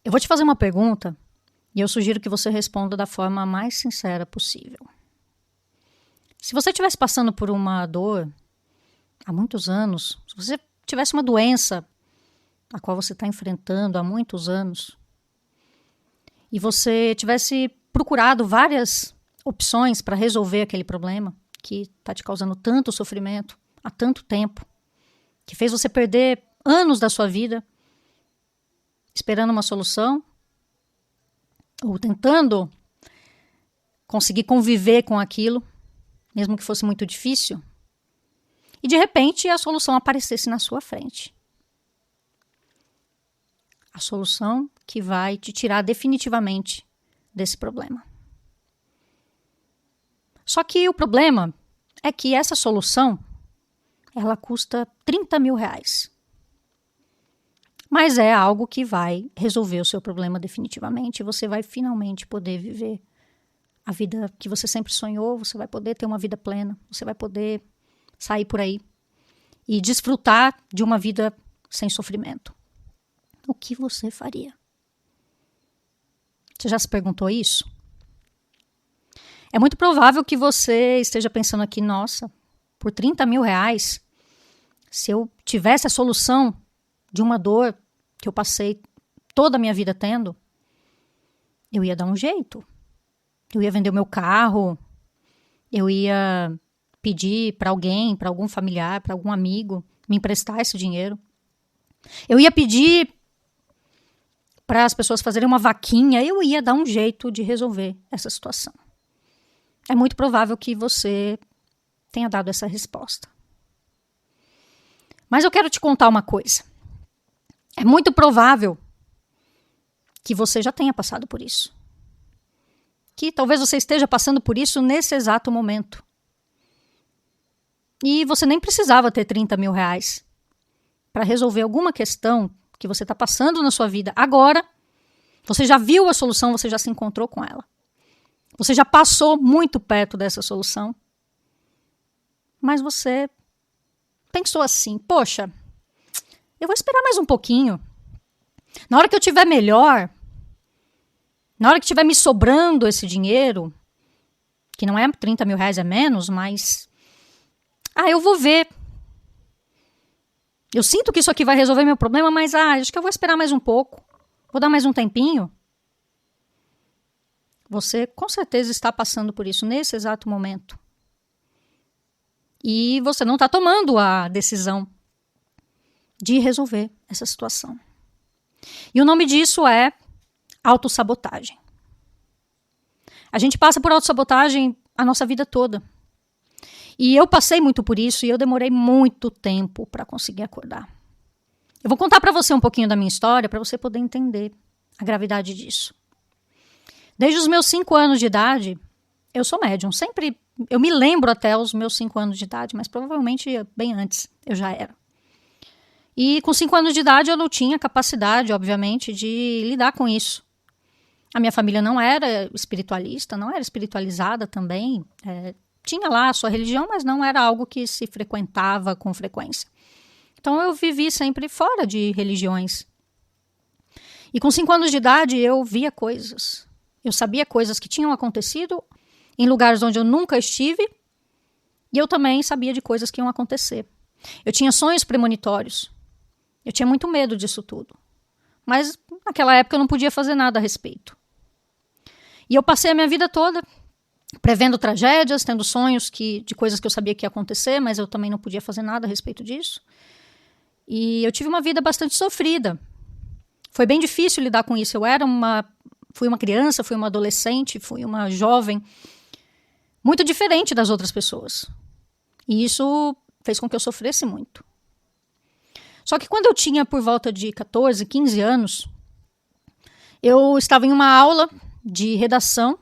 Eu vou te fazer uma pergunta e eu sugiro que você responda da forma mais sincera possível. Se você estivesse passando por uma dor há muitos anos, se você tivesse uma doença a qual você está enfrentando há muitos anos e você tivesse procurado várias opções para resolver aquele problema que está te causando tanto sofrimento há tanto tempo, que fez você perder anos da sua vida esperando uma solução ou tentando conseguir conviver com aquilo, mesmo que fosse muito difícil, e de repente a solução aparecesse na sua frente. A solução que vai te tirar definitivamente desse problema. Só que o problema é que essa solução, ela custa R$30 mil. Mas é algo que vai resolver o seu problema definitivamente e você vai finalmente poder viver a vida que você sempre sonhou, você vai poder ter uma vida plena, você vai poder sair por aí e desfrutar de uma vida sem sofrimento. O que você faria? Você já se perguntou isso? É muito provável que você esteja pensando aqui, nossa, por R$30 mil, se eu tivesse a solução de uma dor que eu passei toda a minha vida tendo, eu ia dar um jeito. Eu ia vender o meu carro, eu ia pedir para alguém, para algum familiar, para algum amigo, me emprestar esse dinheiro. Eu ia pedir para as pessoas fazerem uma vaquinha, eu ia dar um jeito de resolver essa situação. É muito provável que você tenha dado essa resposta. Mas eu quero te contar uma coisa. É muito provável que você já tenha passado por isso. Que talvez você esteja passando por isso nesse exato momento. E você nem precisava ter R$30 mil para resolver alguma questão que você está passando na sua vida agora. Você já viu a solução, você já se encontrou com ela. Você já passou muito perto dessa solução. Mas você pensou assim, poxa, eu vou esperar mais um pouquinho. Na hora que eu tiver melhor, na hora que tiver me sobrando esse dinheiro, que não é R$30 mil, é menos, mas eu vou ver. Eu sinto que isso aqui vai resolver meu problema, mas acho que eu vou esperar mais um pouco. Vou dar mais um tempinho. Você com certeza está passando por isso nesse exato momento. E você não está tomando a decisão de resolver essa situação. E o nome disso é autossabotagem. A gente passa por autossabotagem a nossa vida toda. E eu passei muito por isso e eu demorei muito tempo para conseguir acordar. Eu vou contar para você um pouquinho da minha história para você poder entender a gravidade disso. Desde os meus 5 anos de idade, eu sou médium. Eu me lembro até os meus 5 anos de idade, mas provavelmente bem antes eu já era. E com 5 anos de idade eu não tinha capacidade, obviamente, de lidar com isso. A minha família não era espiritualista, não era espiritualizada também. Tinha lá a sua religião, mas não era algo que se frequentava com frequência. Então eu vivi sempre fora de religiões. E com 5 anos de idade eu via coisas. Eu sabia coisas que tinham acontecido em lugares onde eu nunca estive. E eu também sabia de coisas que iam acontecer. Eu tinha sonhos premonitórios. Eu tinha muito medo disso tudo. Mas naquela época eu não podia fazer nada a respeito. E eu passei a minha vida toda prevendo tragédias, tendo sonhos de coisas que eu sabia que ia acontecer, mas eu também não podia fazer nada a respeito disso. E eu tive uma vida bastante sofrida. Foi bem difícil lidar com isso. Fui uma criança, fui uma adolescente, fui uma jovem muito diferente das outras pessoas. E isso fez com que eu sofresse muito. Só que quando eu tinha por volta de 14, 15 anos, eu estava em uma aula de redação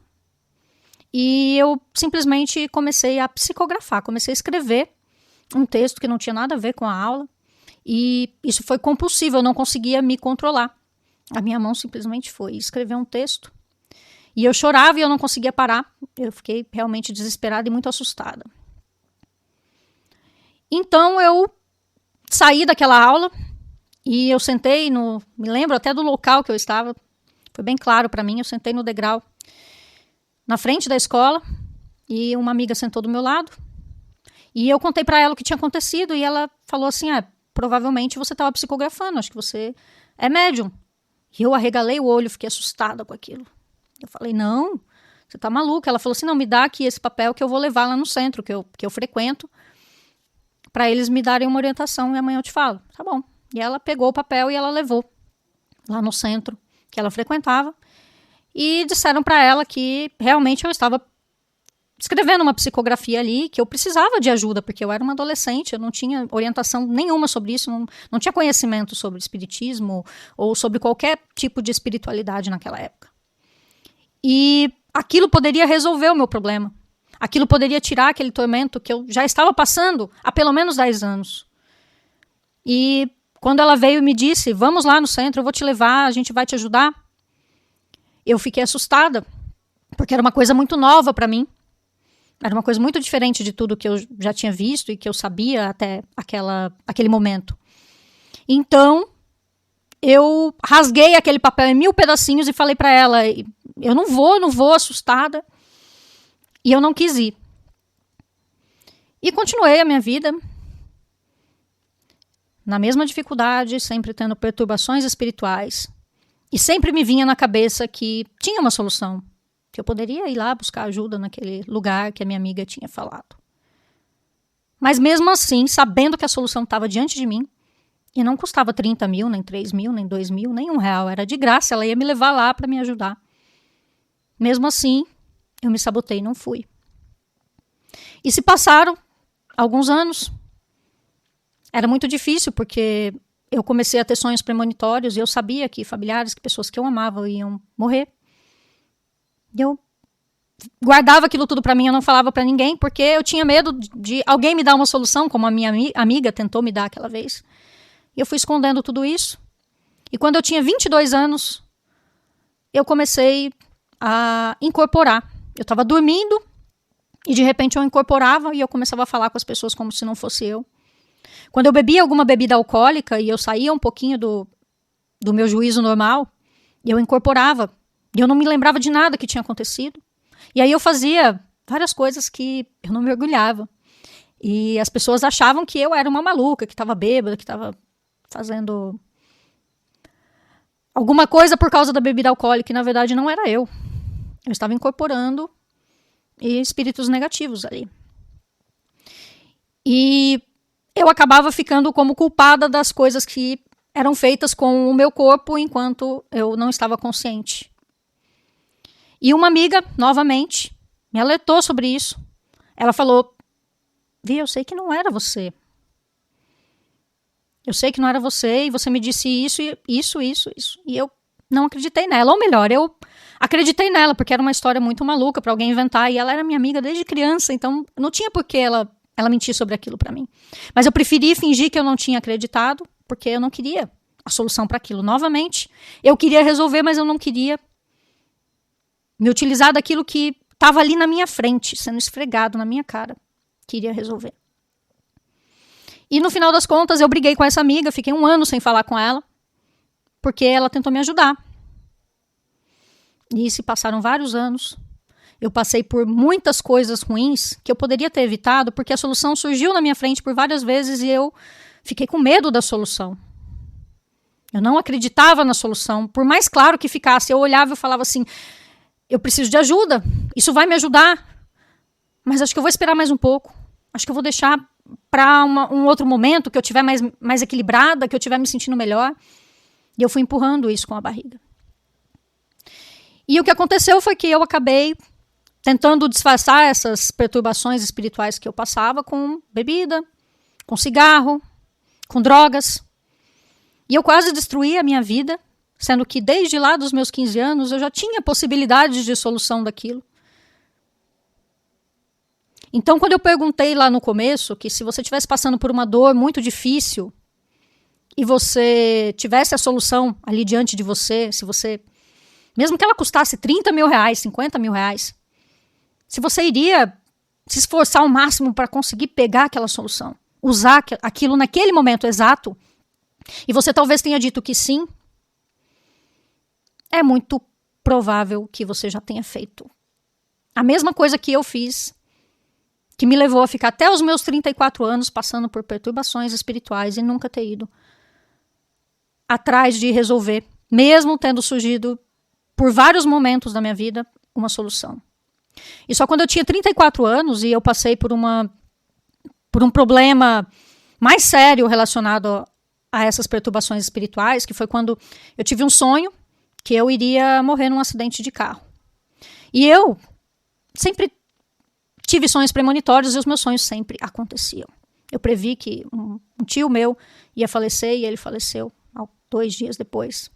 e eu simplesmente comecei a psicografar, comecei a escrever um texto que não tinha nada a ver com a aula e isso foi compulsivo, eu não conseguia me controlar. A minha mão simplesmente foi escrever um texto e eu chorava e eu não conseguia parar, eu fiquei realmente desesperada e muito assustada. Então eu saí daquela aula e eu sentei me lembro até do local que eu estava, Foi bem claro para mim. Eu sentei no degrau na frente da escola e uma amiga sentou do meu lado. E eu contei para ela o que tinha acontecido e ela falou assim, provavelmente você estava psicografando, acho que você é médium. E eu arregalei o olho, fiquei assustada com aquilo. Eu falei, não, você tá maluca. Ela falou assim, não, me dá aqui esse papel que eu vou levar lá no centro, que eu frequento, para eles me darem uma orientação e amanhã eu te falo. Tá bom. E ela pegou o papel e ela levou lá no centro que ela frequentava e disseram para ela que realmente eu estava escrevendo uma psicografia ali, que eu precisava de ajuda, porque eu era uma adolescente, eu não tinha orientação nenhuma sobre isso, não tinha conhecimento sobre espiritismo ou sobre qualquer tipo de espiritualidade naquela época. E aquilo poderia resolver o meu problema. Aquilo poderia tirar aquele tormento que eu já estava passando há pelo menos 10 anos. E quando ela veio e me disse, vamos lá no centro, eu vou te levar, a gente vai te ajudar, eu fiquei assustada, porque era uma coisa muito nova para mim. Era uma coisa muito diferente de tudo que eu já tinha visto e que eu sabia até aquele momento. Então, eu rasguei aquele papel em 1000 pedacinhos e falei para ela, eu não vou, assustada. E eu não quis ir. E continuei a minha vida na mesma dificuldade, sempre tendo perturbações espirituais. E sempre me vinha na cabeça que tinha uma solução. Que eu poderia ir lá buscar ajuda naquele lugar que a minha amiga tinha falado. Mas mesmo assim, sabendo que a solução estava diante de mim, e não custava 30 mil, nem 3 mil, nem 2 mil, nem R$1, era de graça, ela ia me levar lá para me ajudar. Mesmo assim, eu me sabotei e não fui. E se passaram alguns anos. Era muito difícil, porque eu comecei a ter sonhos premonitórios e eu sabia que familiares, que pessoas que eu amava iam morrer. E eu guardava aquilo tudo para mim, eu não falava para ninguém, porque eu tinha medo de alguém me dar uma solução, como a minha amiga tentou me dar aquela vez. E eu fui escondendo tudo isso. E quando eu tinha 22 anos, eu comecei a incorporar. Eu estava dormindo e de repente eu incorporava e eu começava a falar com as pessoas como se não fosse eu. Quando eu bebia alguma bebida alcoólica e eu saía um pouquinho do meu juízo normal, eu incorporava. E eu não me lembrava de nada que tinha acontecido. E aí eu fazia várias coisas que eu não me orgulhava. E as pessoas achavam que eu era uma maluca, que estava bêbada, que estava fazendo alguma coisa por causa da bebida alcoólica, e na verdade não era eu. Eu estava incorporando espíritos negativos ali. E eu acabava ficando como culpada das coisas que eram feitas com o meu corpo enquanto eu não estava consciente. E uma amiga, novamente, me alertou sobre isso. Ela falou, Vi, eu sei que não era você. Eu sei que não era você e você me disse isso. E eu não acreditei nela. Ou melhor, eu acreditei nela, porque era uma história muito maluca para alguém inventar. E ela era minha amiga desde criança, então não tinha por que ela mentir sobre aquilo para mim. Mas eu preferi fingir que eu não tinha acreditado, porque eu não queria a solução para aquilo. Novamente, eu queria resolver, mas eu não queria me utilizar daquilo que estava ali na minha frente, sendo esfregado na minha cara. Queria resolver. E no final das contas, eu briguei com essa amiga, fiquei 1 ano sem falar com ela, porque ela tentou me ajudar. E se passaram vários anos. Eu passei por muitas coisas ruins que eu poderia ter evitado, porque a solução surgiu na minha frente por várias vezes e eu fiquei com medo da solução. Eu não acreditava na solução. Por mais claro que ficasse, eu olhava e falava assim, eu preciso de ajuda, isso vai me ajudar, mas acho que eu vou esperar mais um pouco. Acho que eu vou deixar para um outro momento, que eu estiver mais equilibrada, que eu estiver me sentindo melhor. E eu fui empurrando isso com a barriga. E o que aconteceu foi que eu acabei tentando disfarçar essas perturbações espirituais que eu passava com bebida, com cigarro, com drogas. E eu quase destruí a minha vida, sendo que desde lá dos meus 15 anos eu já tinha possibilidades de solução daquilo. Então, quando eu perguntei lá no começo que se você estivesse passando por uma dor muito difícil e você tivesse a solução ali diante de você, se você, mesmo que ela custasse 30 mil reais, 50 mil reais, se você iria se esforçar ao máximo para conseguir pegar aquela solução, usar aquilo naquele momento exato, e você talvez tenha dito que sim, é muito provável que você já tenha feito a mesma coisa que eu fiz, que me levou a ficar até os meus 34 anos passando por perturbações espirituais e nunca ter ido atrás de resolver, mesmo tendo surgido por vários momentos da minha vida uma solução. E só quando eu tinha 34 anos e eu passei por um problema mais sério relacionado a essas perturbações espirituais, que foi quando eu tive um sonho que eu iria morrer num acidente de carro. E eu sempre tive sonhos premonitórios e os meus sonhos sempre aconteciam. Eu previ que um tio meu ia falecer e ele faleceu 2 dias depois.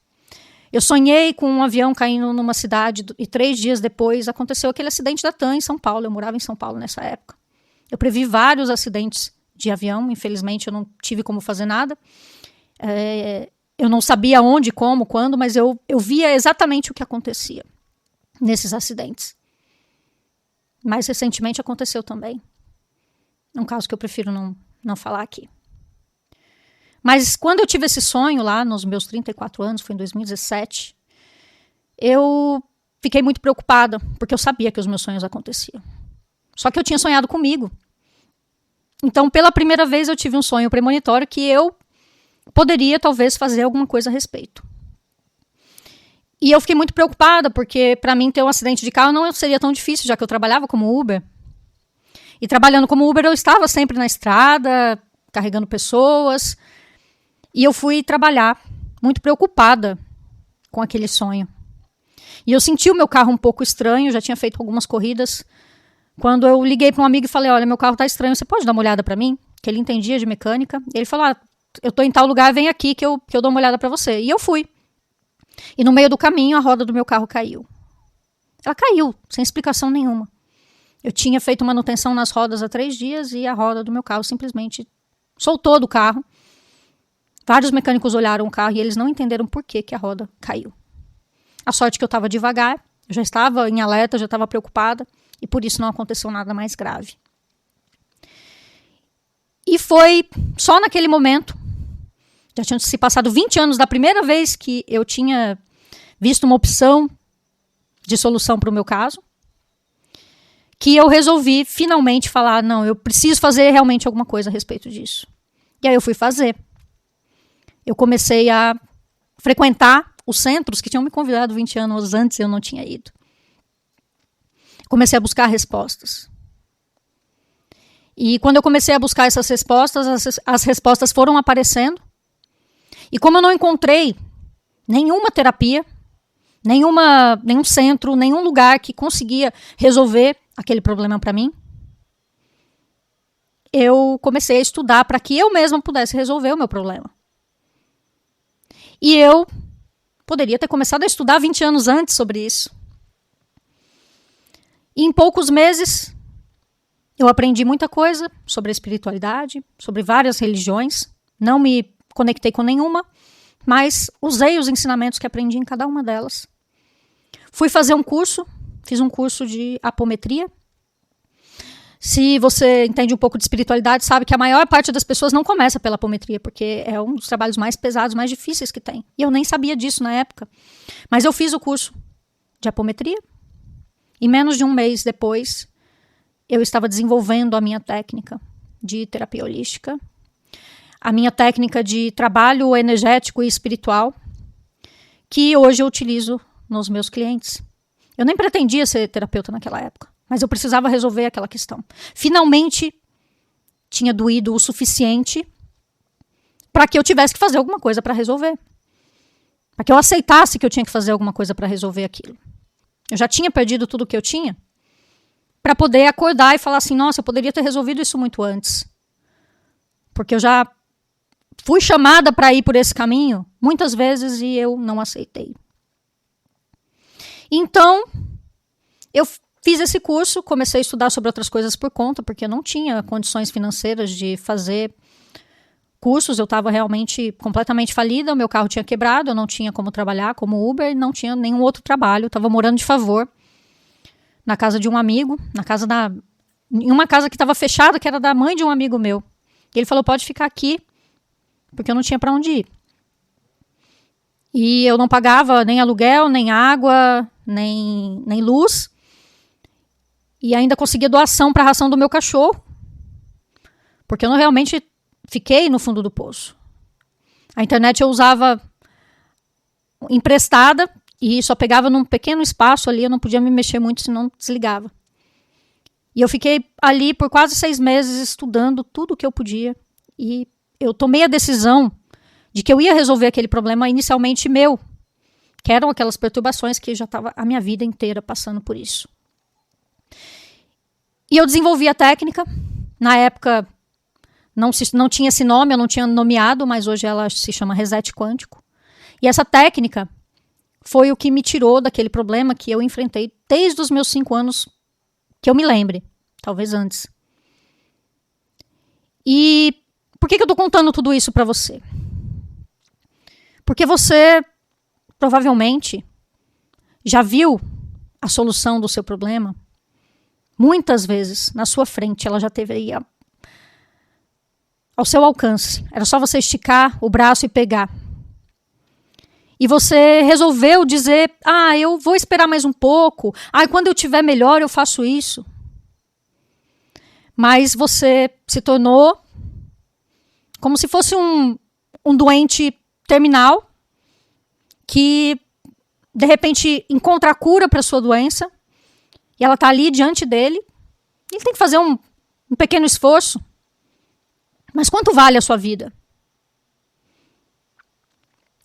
Eu sonhei com um avião caindo numa cidade e 3 dias depois aconteceu aquele acidente da TAM em São Paulo. Eu morava em São Paulo nessa época. Eu previ vários acidentes de avião. Infelizmente eu não tive como fazer nada. Eu não sabia onde, como, quando, mas eu via exatamente o que acontecia nesses acidentes. Mais recentemente aconteceu também. Um caso que eu prefiro não falar aqui. Mas quando eu tive esse sonho lá nos meus 34 anos, foi em 2017, eu fiquei muito preocupada, porque eu sabia que os meus sonhos aconteciam. Só que eu tinha sonhado comigo. Então, pela primeira vez, eu tive um sonho premonitório que eu poderia, talvez, fazer alguma coisa a respeito. E eu fiquei muito preocupada, porque para mim ter um acidente de carro não seria tão difícil, já que eu trabalhava como Uber. E trabalhando como Uber, eu estava sempre na estrada, carregando pessoas. E eu fui trabalhar muito preocupada com aquele sonho. E eu senti o meu carro um pouco estranho, já tinha feito algumas corridas. Quando eu liguei para um amigo e falei, olha, meu carro está estranho, você pode dar uma olhada para mim? Que ele entendia de mecânica. E ele falou, eu estou em tal lugar, vem aqui que eu dou uma olhada para você. E eu fui. E no meio do caminho, a roda do meu carro caiu. Ela caiu, sem explicação nenhuma. Eu tinha feito manutenção nas rodas há 3 dias e a roda do meu carro simplesmente soltou do carro. Vários mecânicos olharam o carro e eles não entenderam por que a roda caiu. A sorte que eu estava devagar, eu já estava em alerta, já estava preocupada e por isso não aconteceu nada mais grave. E foi só naquele momento, já tinham se passado 20 anos da primeira vez que eu tinha visto uma opção de solução para o meu caso, que eu resolvi finalmente falar, não, eu preciso fazer realmente alguma coisa a respeito disso. E aí eu fui fazer. Eu comecei a frequentar os centros que tinham me convidado 20 anos antes e eu não tinha ido. Comecei a buscar respostas. E quando eu comecei a buscar essas respostas, as respostas foram aparecendo. E como eu não encontrei nenhuma terapia, nenhum centro, nenhum lugar que conseguia resolver aquele problema para mim, eu comecei a estudar para que eu mesma pudesse resolver o meu problema. E eu poderia ter começado a estudar 20 anos antes sobre isso. E em poucos meses, eu aprendi muita coisa sobre a espiritualidade, sobre várias religiões. Não me conectei com nenhuma, mas usei os ensinamentos que aprendi em cada uma delas. Fui fazer um curso, fiz um curso de apometria. Se você entende um pouco de espiritualidade, sabe que a maior parte das pessoas não começa pela apometria, porque é um dos trabalhos mais pesados, mais difíceis que tem. E eu nem sabia disso na época. Mas eu fiz o curso de apometria. E menos de um mês depois, eu estava desenvolvendo a minha técnica de terapia holística, a minha técnica de trabalho energético e espiritual, que hoje eu utilizo nos meus clientes. Eu nem pretendia ser terapeuta naquela época, mas eu precisava resolver aquela questão. Finalmente, tinha doído o suficiente para que eu tivesse que fazer alguma coisa para resolver. Para que eu aceitasse que eu tinha que fazer alguma coisa para resolver aquilo. Eu já tinha perdido tudo o que eu tinha para poder acordar e falar assim, nossa, eu poderia ter resolvido isso muito antes. Porque eu já fui chamada para ir por esse caminho muitas vezes e eu não aceitei. Então, eu fiz esse curso, comecei a estudar sobre outras coisas por conta, porque eu não tinha condições financeiras de fazer cursos, eu estava realmente completamente falida, o meu carro tinha quebrado, eu não tinha como trabalhar como Uber, não tinha nenhum outro trabalho, estava morando de favor na casa de um amigo, em uma casa que estava fechada, que era da mãe de um amigo meu. E ele falou, pode ficar aqui, porque eu não tinha para onde ir. E eu não pagava nem aluguel, nem água, nem luz. E ainda conseguia doação para a ração do meu cachorro. Porque eu não realmente fiquei no fundo do poço. A internet eu usava emprestada e só pegava num pequeno espaço ali. Eu não podia me mexer muito, senão desligava. E eu fiquei ali por quase 6 meses estudando tudo o que eu podia. E eu tomei a decisão de que eu ia resolver aquele problema inicialmente meu, que eram aquelas perturbações que eu já estava a minha vida inteira passando por isso. E eu desenvolvi a técnica. Na época não tinha esse nome, eu não tinha nomeado, mas hoje ela se chama Reset Quântico. E essa técnica foi o que me tirou daquele problema que eu enfrentei desde os meus 5 anos, que eu me lembre, talvez antes. E por que eu estou contando tudo isso para você? Porque você provavelmente já viu a solução do seu problema muitas vezes na sua frente. Ela já teve aí ao seu alcance. Era só você esticar o braço e pegar. E você resolveu dizer, eu vou esperar mais um pouco. Quando eu tiver melhor eu faço isso. Mas você se tornou como se fosse um doente terminal que, de repente, encontra a cura para a sua doença e ela está ali diante dele. Ele tem que fazer um pequeno esforço. Mas quanto vale a sua vida?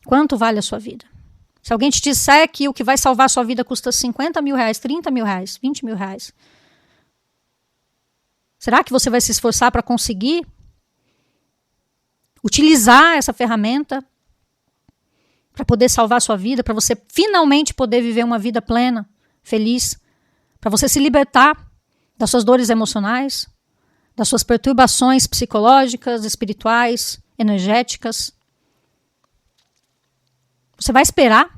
Quanto vale a sua vida? Se alguém te disser que o que vai salvar a sua vida custa 50 mil reais, 30 mil reais, 20 mil reais, será que você vai se esforçar para conseguir utilizar essa ferramenta para poder salvar a sua vida, para você finalmente poder viver uma vida plena, feliz, para você se libertar das suas dores emocionais, das suas perturbações psicológicas, espirituais, energéticas? Você vai esperar?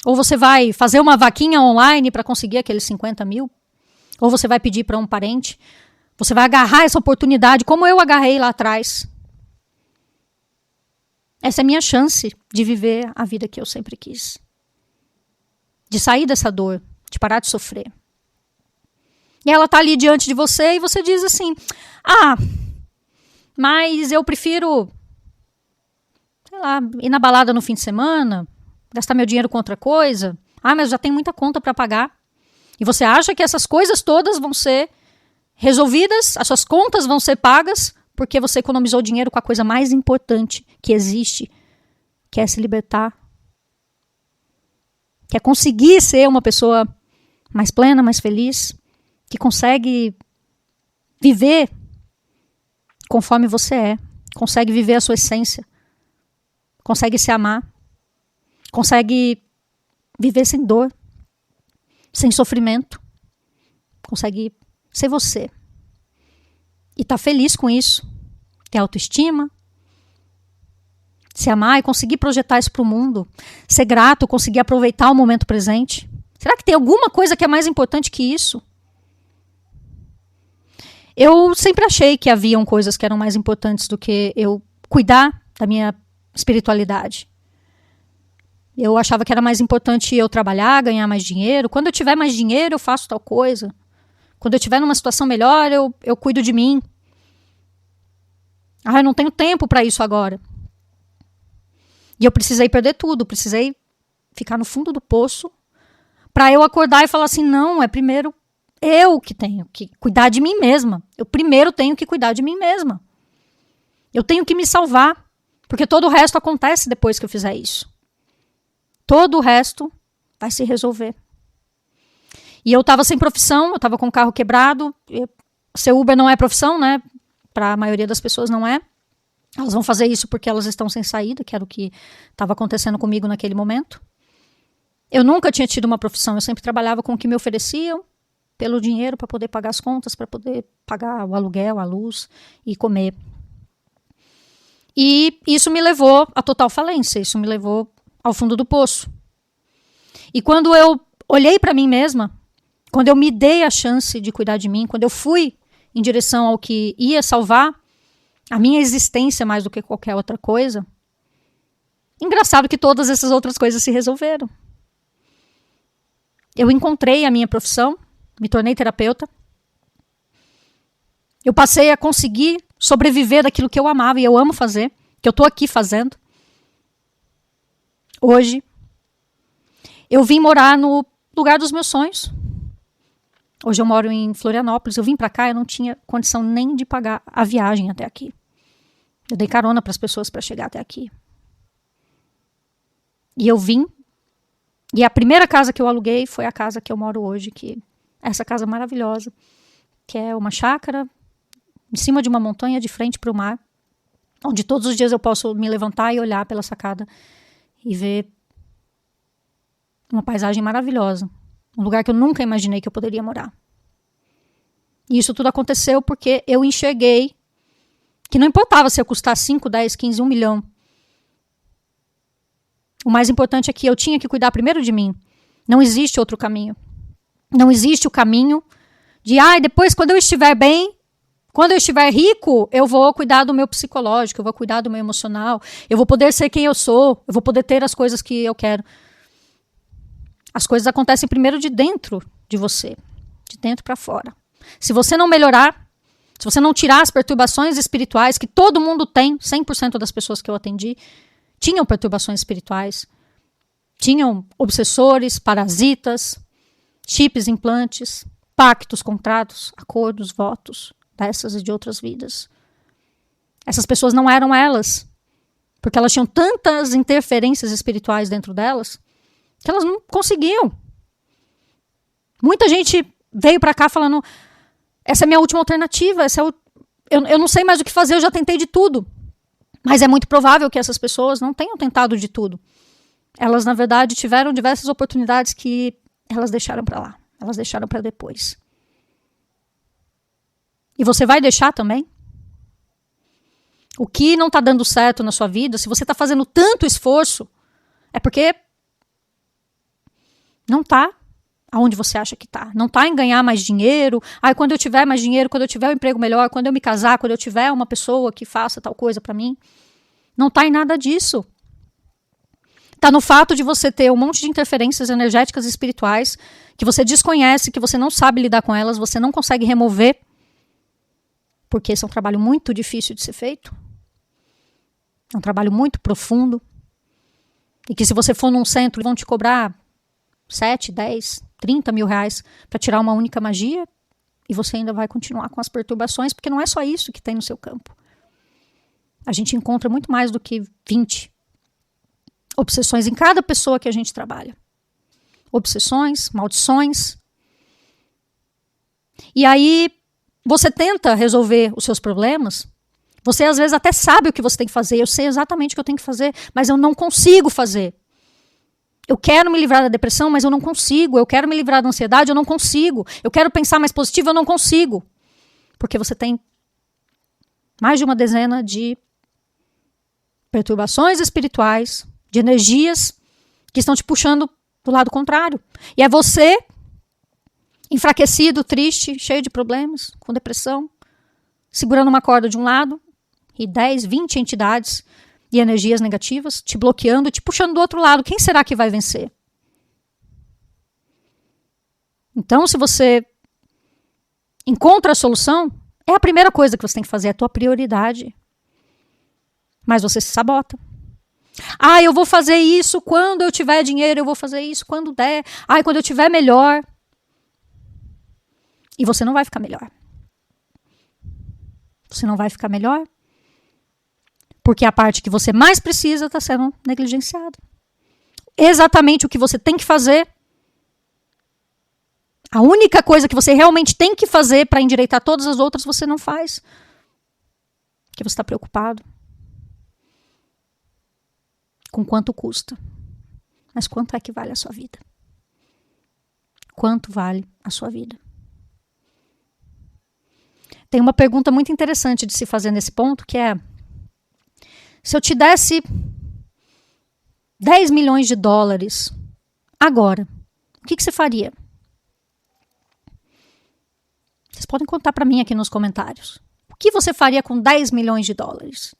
Ou você vai fazer uma vaquinha online para conseguir aqueles 50 mil? Ou você vai pedir para um parente? Você vai agarrar essa oportunidade como eu agarrei lá atrás. Essa é a minha chance de viver a vida que eu sempre quis. De sair dessa dor, de parar de sofrer. E ela está ali diante de você e você diz assim, mas eu prefiro, sei lá, ir na balada no fim de semana, gastar meu dinheiro com outra coisa. Mas já tem muita conta para pagar. E você acha que essas coisas todas vão ser resolvidas, as suas contas vão ser pagas, porque você economizou dinheiro com a coisa mais importante que existe, que é se libertar. Que é conseguir ser uma pessoa mais plena, mais feliz, que consegue viver conforme você é, consegue viver a sua essência, consegue se amar, consegue viver sem dor, sem sofrimento, consegue ser você. E tá feliz com isso, ter autoestima, se amar e conseguir projetar isso pro mundo, ser grato, conseguir aproveitar o momento presente. Será que tem alguma coisa que é mais importante que isso? Eu sempre achei que haviam coisas que eram mais importantes do que eu cuidar da minha espiritualidade. Eu achava que era mais importante eu trabalhar, ganhar mais dinheiro. Quando eu tiver mais dinheiro, eu faço tal coisa. Quando eu estiver numa situação melhor, eu cuido de mim. Eu não tenho tempo para isso agora. E eu precisei perder tudo. Precisei ficar no fundo do poço para eu acordar e falar assim, não, é primeiro eu que tenho que cuidar de mim mesma. Eu primeiro tenho que cuidar de mim mesma. Eu tenho que me salvar. Porque todo o resto acontece depois que eu fizer isso. Todo o resto vai se resolver. E eu estava sem profissão, eu estava com o carro quebrado. Ser Uber não é profissão, né? Para a maioria das pessoas não é. Elas vão fazer isso porque elas estão sem saída, que era o que estava acontecendo comigo naquele momento. Eu nunca tinha tido uma profissão, eu sempre trabalhava com o que me ofereciam, pelo dinheiro para poder pagar as contas, para poder pagar o aluguel, a luz e comer. E isso me levou à total falência, isso me levou ao fundo do poço. E quando eu olhei para mim mesma, quando eu me dei a chance de cuidar de mim, quando eu fui em direção ao que ia salvar a minha existência mais do que qualquer outra coisa, Engraçado que todas essas outras coisas se resolveram. Eu encontrei a minha profissão, me tornei terapeuta. Eu passei a conseguir sobreviver daquilo que eu amava e eu amo fazer, que eu estou aqui fazendo. Hoje, eu vim morar no lugar dos meus sonhos. Hoje eu moro em Florianópolis. Eu vim para cá, eu não tinha condição nem de pagar a viagem até aqui. Eu dei carona para as pessoas para chegar até aqui. E eu vim. E a primeira casa que eu aluguei foi a casa que eu moro hoje, que é essa casa maravilhosa, que é uma chácara em cima de uma montanha de frente para o mar, onde todos os dias eu posso me levantar e olhar pela sacada e ver uma paisagem maravilhosa. Um lugar que eu nunca imaginei que eu poderia morar. E isso tudo aconteceu porque eu enxerguei que não importava se eu custar 5, 10, 15, 1 milhão. O mais importante é que eu tinha que cuidar primeiro de mim. Não existe outro caminho. Não existe o caminho de, depois quando eu estiver bem, quando eu estiver rico, eu vou cuidar do meu psicológico, eu vou cuidar do meu emocional, eu vou poder ser quem eu sou, eu vou poder ter as coisas que eu quero. As coisas acontecem primeiro de dentro de você, de dentro para fora. Se você não melhorar, se você não tirar as perturbações espirituais que todo mundo tem, 100% das pessoas que eu atendi tinham perturbações espirituais, tinham obsessores, parasitas, chips, implantes, pactos, contratos, acordos, votos, dessas e de outras vidas. Essas pessoas não eram elas, porque elas tinham tantas interferências espirituais dentro delas, que elas não conseguiam. Muita gente veio para cá falando, essa é a minha última alternativa, eu não sei mais o que fazer, eu já tentei de tudo. Mas é muito provável que essas pessoas não tenham tentado de tudo. Elas, na verdade, tiveram diversas oportunidades que elas deixaram para lá. Elas deixaram para depois. E você vai deixar também? O que não está dando certo na sua vida, se você está fazendo tanto esforço, é porque não está aonde você acha que está. Não está em ganhar mais dinheiro. Quando eu tiver mais dinheiro, quando eu tiver um emprego melhor, quando eu me casar, quando eu tiver uma pessoa que faça tal coisa para mim. Não está em nada disso. Está no fato de você ter um monte de interferências energéticas e espirituais que você desconhece, que você não sabe lidar com elas, você não consegue remover, porque esse é um trabalho muito difícil de ser feito. É um trabalho muito profundo. E que se você for num centro, vão te cobrar 7, 10, 30 mil reais para tirar uma única magia, e você ainda vai continuar com as perturbações, porque não é só isso que tem no seu campo. A gente encontra muito mais do que 20 obsessões em cada pessoa que a gente trabalha. Obsessões, maldições. E aí você tenta resolver os seus problemas, você às vezes até sabe o que você tem que fazer, eu sei exatamente o que eu tenho que fazer, mas eu não consigo fazer. Eu quero me livrar da depressão, mas eu não consigo. Eu quero me livrar da ansiedade, eu não consigo. Eu quero pensar mais positivo, eu não consigo. Porque você tem mais de uma dezena de perturbações espirituais, de energias que estão te puxando do lado contrário. E é você, enfraquecido, triste, cheio de problemas, com depressão, segurando uma corda de um lado e 10, 20 entidades e energias negativas, te bloqueando, te puxando do outro lado. Quem será que vai vencer? Então, se você encontra a solução, é a primeira coisa que você tem que fazer, é a tua prioridade. Mas você se sabota. Eu vou fazer isso quando eu tiver dinheiro, eu vou fazer isso quando der. Quando eu tiver melhor. E você não vai ficar melhor. Você não vai ficar melhor porque a parte que você mais precisa está sendo negligenciada. Exatamente o que você tem que fazer, a única coisa que você realmente tem que fazer para endireitar todas as outras, você não faz. Porque você está preocupado. Com quanto custa. Mas quanto é que vale a sua vida? Quanto vale a sua vida? Tem uma pergunta muito interessante de se fazer nesse ponto, que é: se eu te desse 10 milhões de dólares agora, o que você faria? Vocês podem contar para mim aqui nos comentários. O que você faria com 10 milhões de dólares?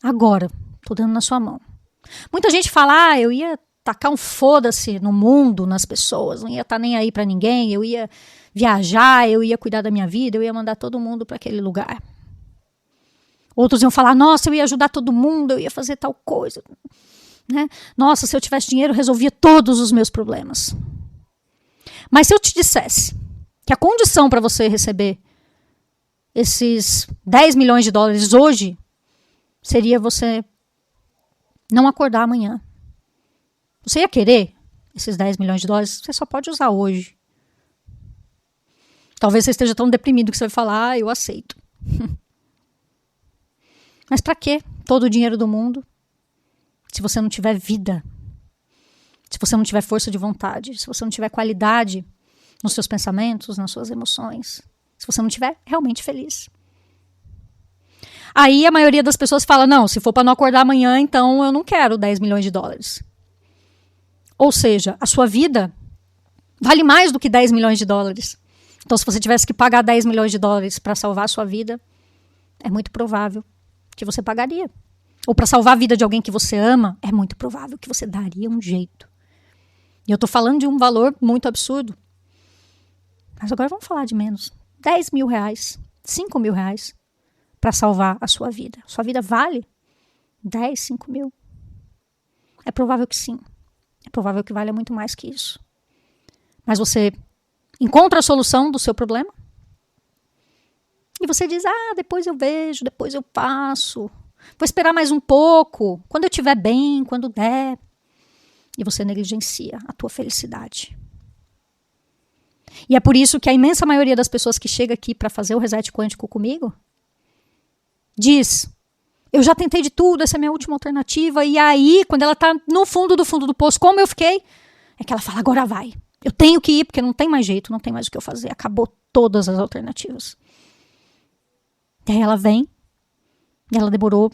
Agora, Tô dando na sua mão. Muita gente fala, eu ia tacar um foda-se no mundo, nas pessoas, não ia estar nem aí pra ninguém, eu ia viajar, eu ia cuidar da minha vida, eu ia mandar todo mundo para aquele lugar. Outros iam falar, nossa, eu ia ajudar todo mundo, eu ia fazer tal coisa. Né? Nossa, se eu tivesse dinheiro, eu resolvia todos os meus problemas. Mas se eu te dissesse que a condição para você receber esses 10 milhões de dólares hoje seria você não acordar amanhã. Você ia querer esses 10 milhões de dólares? Você só pode usar hoje. Talvez você esteja tão deprimido que você vai falar, eu aceito. Mas para que todo o dinheiro do mundo se você não tiver vida? Se você não tiver força de vontade? Se você não tiver qualidade nos seus pensamentos, nas suas emoções? Se você não estiver realmente feliz? Aí a maioria das pessoas fala, não, se for para não acordar amanhã, então eu não quero 10 milhões de dólares. Ou seja, a sua vida vale mais do que 10 milhões de dólares. Então se você tivesse que pagar 10 milhões de dólares para salvar a sua vida, é muito provável que você pagaria. Ou para salvar a vida de alguém que você ama, é muito provável que você daria um jeito. E eu estou falando de um valor muito absurdo. Mas agora vamos falar de menos. 10 mil reais, 5 mil reais para salvar a sua vida. Sua vida vale 10, 5 mil? É provável que sim. É provável que valha muito mais que isso. Mas você encontra a solução do seu problema? E você diz, depois eu vejo, depois eu passo. Vou esperar mais um pouco. Quando eu estiver bem, quando der. E você negligencia a tua felicidade. E é por isso que a imensa maioria das pessoas que chega aqui para fazer o reset quântico comigo diz, eu já tentei de tudo, essa é a minha última alternativa. E aí, quando ela tá no fundo do poço, como eu fiquei, é que ela fala, agora vai. Eu tenho que ir, porque não tem mais jeito, não tem mais o que eu fazer. Acabou todas as alternativas. E aí ela vem, e ela demorou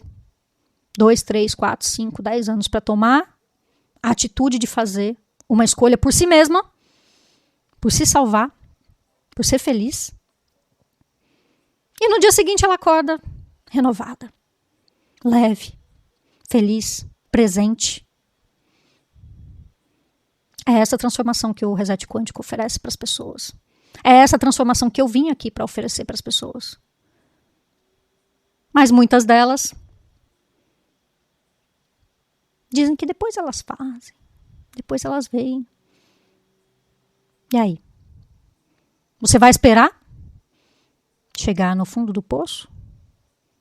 2, 3, 4, 5, 10 anos para tomar a atitude de fazer uma escolha por si mesma, por se salvar, por ser feliz. E no dia seguinte ela acorda renovada, leve, feliz, presente. É essa transformação que o Reset Quântico oferece para as pessoas. É essa transformação que eu vim aqui para oferecer para as pessoas. Mas muitas delas dizem que depois elas fazem, depois elas veem. E aí? Você vai esperar chegar no fundo do poço?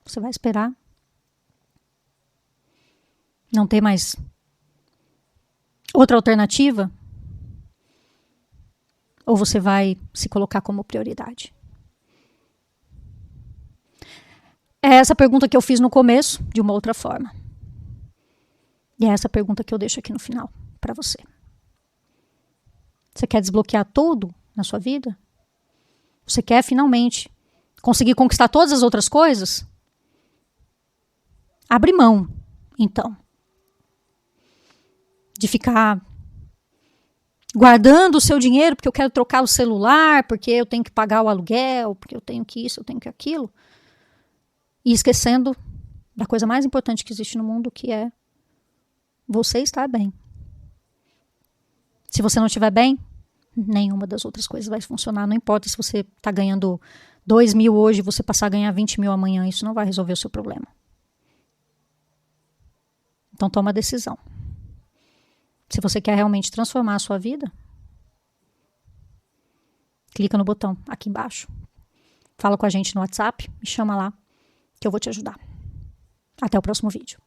Você vai esperar não ter mais outra alternativa? Ou você vai se colocar como prioridade? É essa pergunta que eu fiz no começo, de uma outra forma. E é essa pergunta que eu deixo aqui no final, para você. Você quer desbloquear tudo na sua vida? Você quer finalmente conseguir conquistar todas as outras coisas? Abre mão, então, de ficar guardando o seu dinheiro porque eu quero trocar o celular, porque eu tenho que pagar o aluguel, porque eu tenho que isso, eu tenho que aquilo. E esquecendo da coisa mais importante que existe no mundo, que é você estar bem. Se você não estiver bem, nenhuma das outras coisas vai funcionar. Não importa se você está ganhando 2 mil hoje e você passar a ganhar 20 mil amanhã. Isso não vai resolver o seu problema. Então toma a decisão. Se você quer realmente transformar a sua vida, clica no botão aqui embaixo. Fala com a gente no WhatsApp, me chama lá, que eu vou te ajudar. Até o próximo vídeo.